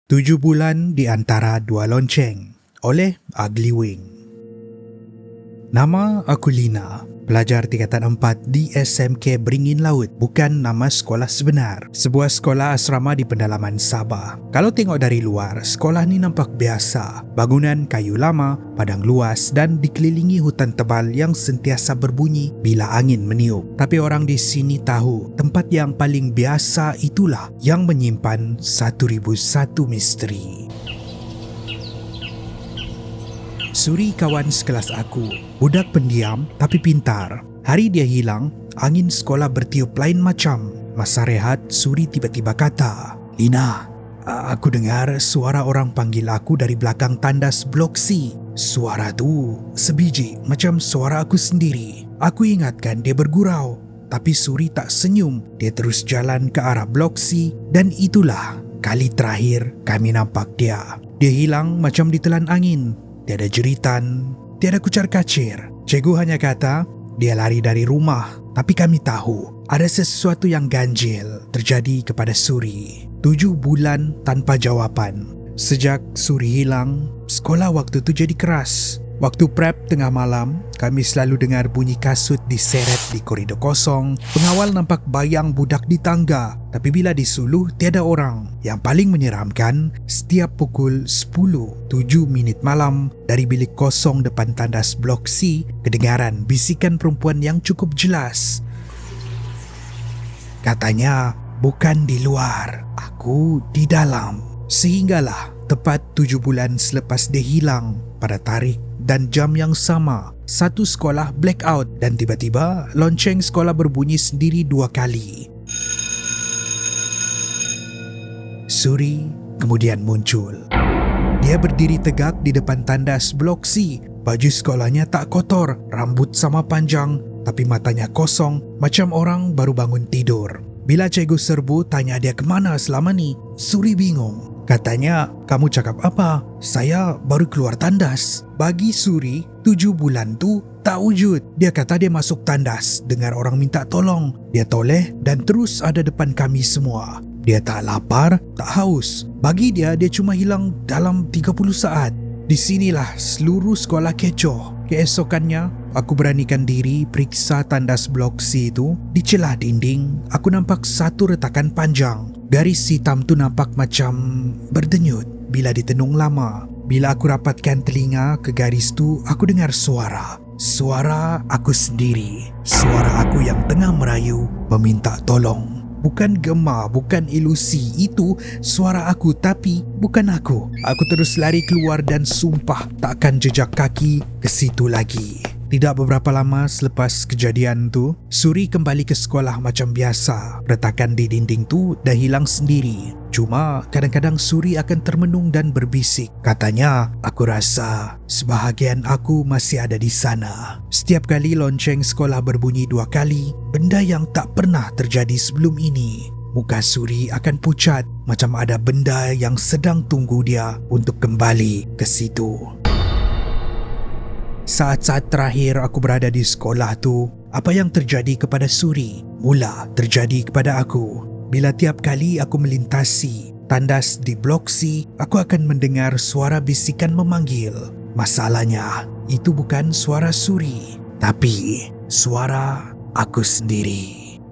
7 bulan di antara dua lonceng oleh Ugly Wing. Nama aku Lina, pelajar tingkatan 4 di SMK Beringin Laut, bukan nama sekolah sebenar. Sebuah sekolah asrama di pendalaman Sabah. Kalau tengok dari luar, sekolah ni nampak biasa. Bangunan kayu lama, padang luas dan dikelilingi hutan tebal yang sentiasa berbunyi bila angin meniup. Tapi orang di sini tahu, tempat yang paling biasa itulah yang menyimpan 1001 misteri. Suri kawan sekelas aku, budak pendiam tapi pintar. Hari dia hilang, angin sekolah bertiup lain macam. Masa rehat, Suri tiba-tiba kata, "Lina, aku dengar suara orang panggil aku dari belakang tandas blok C. Suara tu sebiji macam suara aku sendiri." Aku ingatkan dia bergurau, tapi Suri tak senyum. Dia terus jalan ke arah blok C dan itulah kali terakhir kami nampak dia. Dia hilang macam ditelan angin. Tiada jeritan, tiada kucar-kacir. Cikgu hanya kata, dia lari dari rumah. Tapi kami tahu, ada sesuatu yang ganjil terjadi kepada Suri. 7 bulan tanpa jawapan. Sejak Suri hilang, sekolah waktu tu jadi keras. Waktu prep tengah malam, kami selalu dengar bunyi kasut diseret di koridor kosong. Pengawal nampak bayang budak di tangga. Tapi bila disuluh, tiada orang. Yang paling menyeramkan, setiap pukul 10:07 malam, dari bilik kosong depan tandas blok C, kedengaran bisikan perempuan yang cukup jelas. Katanya, bukan di luar, aku di dalam. Sehinggalah, tepat 7 bulan selepas dia hilang, pada tarikh dan jam yang sama, satu sekolah blackout dan tiba-tiba lonceng sekolah berbunyi sendiri 2 kali. Suri kemudian muncul. Dia berdiri tegak di depan tandas blok C. Baju sekolahnya tak kotor, rambut sama panjang, tapi matanya kosong macam orang baru bangun tidur. Bila cikgu serbu tanya dia kemana selama ni, Suri bingung. Katanya, "Kamu cakap apa? Saya baru keluar tandas." Bagi Suri, 7 bulan tu tak wujud. Dia kata dia masuk tandas, dengar orang minta tolong. Dia toleh dan terus ada depan kami semua. Dia tak lapar, tak haus. Bagi dia cuma hilang dalam 30 saat. Di sinilah seluruh sekolah kecoh. Keesokannya, aku beranikan diri periksa tandas blok C itu. Di celah dinding, aku nampak satu retakan panjang. Garis hitam tu nampak macam berdenyut bila ditenung lama. Bila aku rapatkan telinga ke garis tu, aku dengar suara. Suara aku sendiri. Suara aku yang tengah merayu meminta tolong. Bukan gema, bukan ilusi. Itu suara aku tapi bukan aku. Aku terus lari keluar dan sumpah takkan jejak kaki ke situ lagi. Tidak beberapa lama selepas kejadian tu, Suri kembali ke sekolah macam biasa. Retakan di dinding tu dah hilang sendiri. Cuma kadang-kadang Suri akan termenung dan berbisik. Katanya, "Aku rasa sebahagian aku masih ada di sana." Setiap kali lonceng sekolah berbunyi 2 kali, benda yang tak pernah terjadi sebelum ini. Muka Suri akan pucat macam ada benda yang sedang tunggu dia untuk kembali ke situ. Saat-saat terakhir aku berada di sekolah tu, apa yang terjadi kepada Suri mula terjadi kepada aku. Bila tiap kali aku melintasi tandas di blok C, aku akan mendengar suara bisikan memanggil. Masalahnya, itu bukan suara Suri, tapi suara aku sendiri.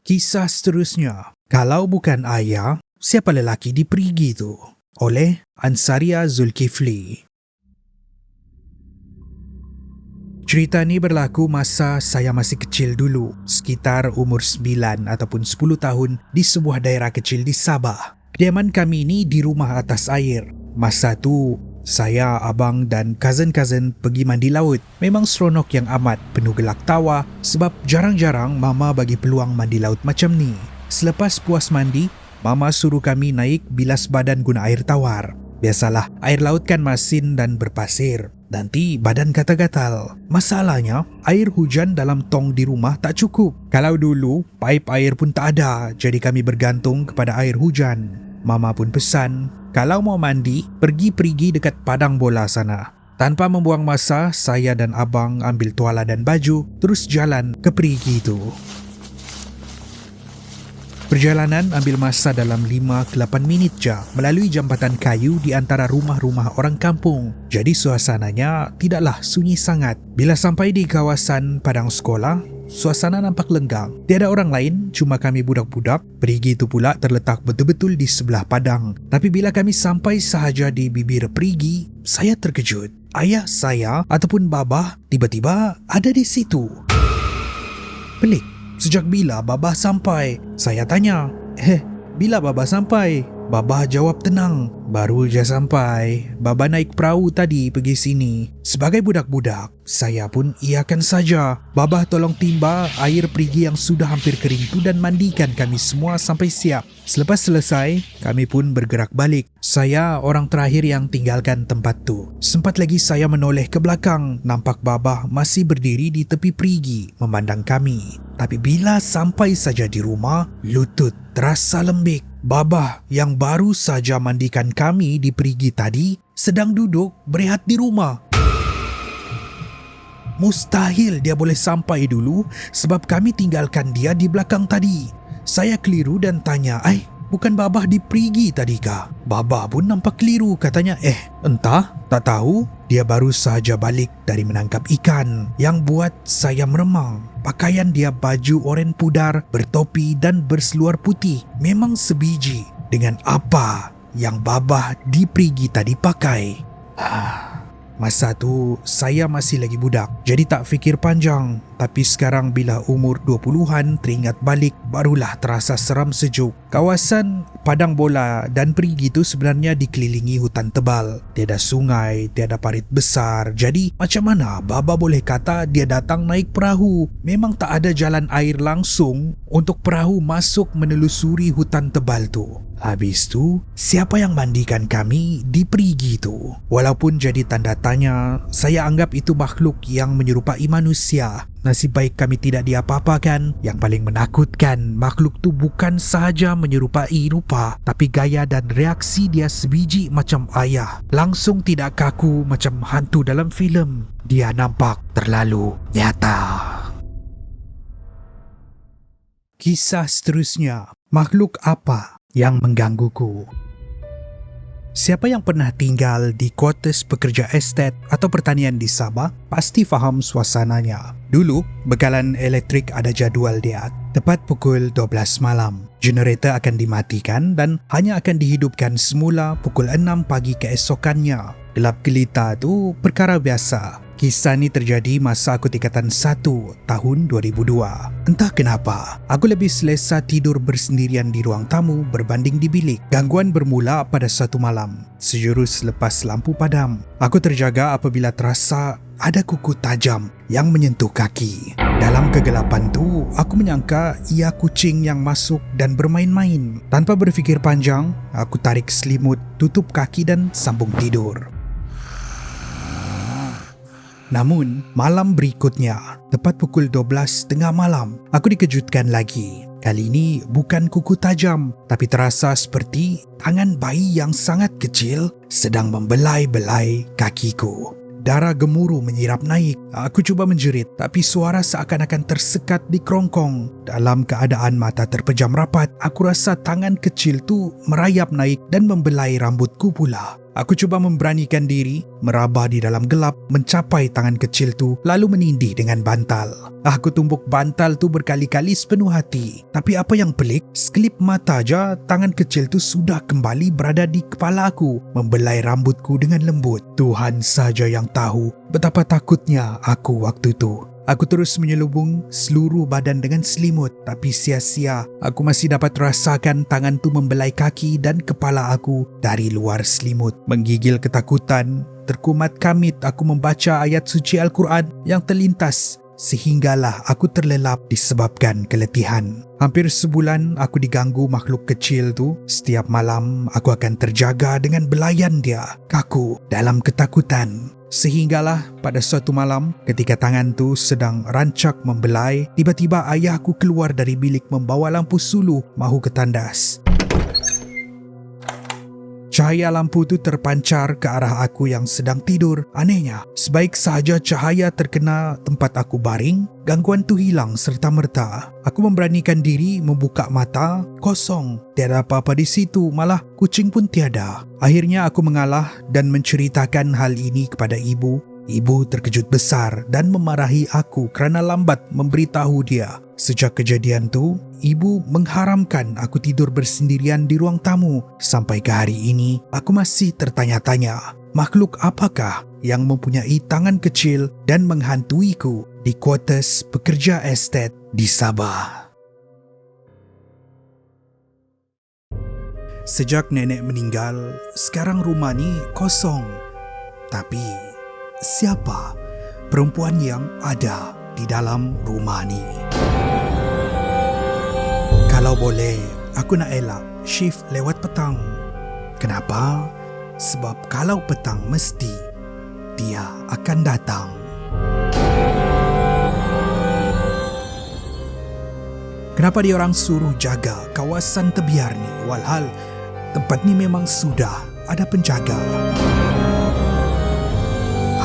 Kisah seterusnya, Kalau Bukan Ayah, Siapa Lelaki di Perigi Tu? Oleh Ansaria Zulkifli. Cerita ni berlaku masa saya masih kecil dulu, sekitar umur 9 ataupun 10 tahun di sebuah daerah kecil di Sabah. Kediaman kami ni di rumah atas air. Masa tu, saya, abang dan cousin-cousin pergi mandi laut. Memang seronok yang amat, penuh gelak tawa sebab jarang-jarang mama bagi peluang mandi laut macam ni. Selepas puas mandi, Mama suruh kami naik bilas badan guna air tawar. Biasalah, air laut kan masin dan berpasir. Nanti badan gatal-gatal. Masalahnya, air hujan dalam tong di rumah tak cukup. Kalau dulu, paip air pun tak ada, jadi kami bergantung kepada air hujan. Mama pun pesan, kalau mau mandi, pergi dekat padang bola sana. Tanpa membuang masa, saya dan abang ambil tuala dan baju, terus jalan ke perigi itu. Perjalanan ambil masa dalam 5 ke 8 minit je melalui jambatan kayu di antara rumah-rumah orang kampung. Jadi suasananya tidaklah sunyi sangat. Bila sampai di kawasan padang sekolah, suasana nampak lenggang. Tiada orang lain, cuma kami budak-budak. Perigi itu pula terletak betul-betul di sebelah padang. Tapi bila kami sampai sahaja di bibir perigi, saya terkejut. Ayah saya ataupun babah tiba-tiba ada di situ. Pelik. Sejak bila babah sampai? Saya tanya. Bila babah sampai? Babah jawab tenang. Baru je sampai. Babah naik perahu tadi pergi sini. Sebagai budak-budak, saya pun iakan saja. Babah tolong timba air perigi yang sudah hampir kering tu dan mandikan kami semua sampai siap. Selepas selesai, kami pun bergerak balik. Saya orang terakhir yang tinggalkan tempat tu. Sempat lagi saya menoleh ke belakang. Nampak babah masih berdiri di tepi perigi memandang kami. Tapi bila sampai saja di rumah, lutut terasa lembik. Babah yang baru saja mandikan kami di perigi tadi sedang duduk berehat di rumah. Mustahil dia boleh sampai dulu sebab kami tinggalkan dia di belakang tadi. Saya keliru dan tanya, bukan babah di perigi tadi kah? Babah pun nampak keliru, katanya, entah, tak tahu. Dia baru saja balik dari menangkap ikan yang buat saya meremang. Pakaian dia baju oranye pudar, bertopi dan berseluar putih. Memang sebiji dengan apa yang babah di perigi tadi pakai. Masa tu saya masih lagi budak, jadi tak fikir panjang. Tapi sekarang bila umur 20-an teringat balik, barulah terasa seram sejuk. Kawasan padang bola dan perigi tu sebenarnya dikelilingi hutan tebal. Tiada sungai, tiada parit besar. Jadi macam mana Baba boleh kata dia datang naik perahu? Memang tak ada jalan air langsung untuk perahu masuk menelusuri hutan tebal tu. Habis tu, siapa yang mandikan kami di perigi tu? Walaupun jadi tanda tanya, saya anggap itu makhluk yang menyerupai manusia. Nasib baik kami tidak diapa-apakan. Yang paling menakutkan, makhluk tu bukan sahaja menyerupai rupa, tapi gaya dan reaksi dia sebiji macam ayah. Langsung tidak kaku macam hantu dalam filem. Dia nampak terlalu nyata. Kisah seterusnya, makhluk apa yang menggangguku? Siapa yang pernah tinggal di kuartus pekerja estet atau pertanian di Sabah pasti faham suasananya. Dulu, bekalan elektrik ada jadual dia. Tepat pukul 12 malam, generator akan dimatikan dan hanya akan dihidupkan semula pukul 6 pagi keesokannya. Gelap gelita tu perkara biasa. Kisah ni terjadi masa aku tingkatan 1 tahun 2002. Entah kenapa, aku lebih selesa tidur bersendirian di ruang tamu berbanding di bilik. Gangguan bermula pada satu malam, sejurus lepas lampu padam. Aku terjaga apabila terasa ada kuku tajam yang menyentuh kaki. Dalam kegelapan tu, aku menyangka ia kucing yang masuk dan bermain-main. Tanpa berfikir panjang, aku tarik selimut, tutup kaki dan sambung tidur. Namun, malam berikutnya, tepat pukul 12 tengah malam, aku dikejutkan lagi. Kali ini bukan kuku tajam, tapi terasa seperti tangan bayi yang sangat kecil sedang membelai-belai kakiku. Darah gemuruh menyirap naik. Aku cuba menjerit, tapi suara seakan-akan tersekat di kerongkong. Dalam keadaan mata terpejam rapat, aku rasa tangan kecil tu merayap naik dan membelai rambutku pula. Aku cuba memberanikan diri, meraba di dalam gelap, mencapai tangan kecil tu, lalu menindih dengan bantal. Aku tumbuk bantal tu berkali-kali sepenuh hati. Tapi apa yang pelik, sekelip mata aja tangan kecil tu sudah kembali berada di kepala aku, membelai rambutku dengan lembut. Tuhan saja yang tahu betapa takutnya aku waktu tu. Aku terus menyelubung seluruh badan dengan selimut, tapi sia-sia. Aku masih dapat rasakan tangan tu membelai kaki dan kepala aku dari luar selimut. Menggigil ketakutan, terkumat kamit aku membaca ayat suci Al-Quran yang terlintas sehinggalah aku terlelap disebabkan keletihan. Hampir sebulan aku diganggu makhluk kecil tu. Setiap malam aku akan terjaga dengan belayan dia, kaku dalam ketakutan. Sehinggalah pada suatu malam ketika tangan tu sedang rancak membelai, tiba-tiba ayahku keluar dari bilik membawa lampu suluh mahu ke tandas. Cahaya lampu tu terpancar ke arah aku yang sedang tidur. Anehnya, sebaik sahaja cahaya terkena tempat aku baring, gangguan tu hilang serta-merta. Aku memberanikan diri membuka mata, kosong. Tiada apa-apa di situ, malah kucing pun tiada. Akhirnya aku mengalah dan menceritakan hal ini kepada ibu. Ibu terkejut besar dan memarahi aku kerana lambat memberitahu dia. Sejak kejadian tu, ibu mengharamkan aku tidur bersendirian di ruang tamu. Sampai ke hari ini, aku masih tertanya-tanya, makhluk apakah yang mempunyai tangan kecil dan menghantuiku di kuartus pekerja estet di Sabah. Sejak nenek meninggal, sekarang rumah ni kosong. Tapi siapa perempuan yang ada di dalam rumah ni? Kalau boleh, aku nak elak shift lewat petang. Kenapa? Sebab kalau petang mesti dia akan datang. Kenapa dia orang suruh jaga kawasan tebiar ni, walhal tempat ni memang sudah ada penjaga?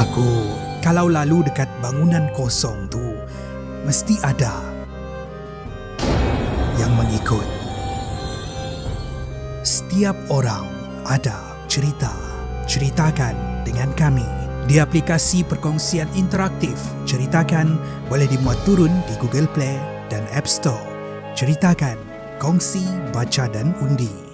Aku, kalau lalu dekat bangunan kosong tu, mesti ada yang mengikut. Setiap orang ada cerita. Ceritakan dengan kami di aplikasi perkongsian interaktif. Ceritakan boleh dimuat turun di Google Play dan App Store. Ceritakan, kongsi, baca dan undi.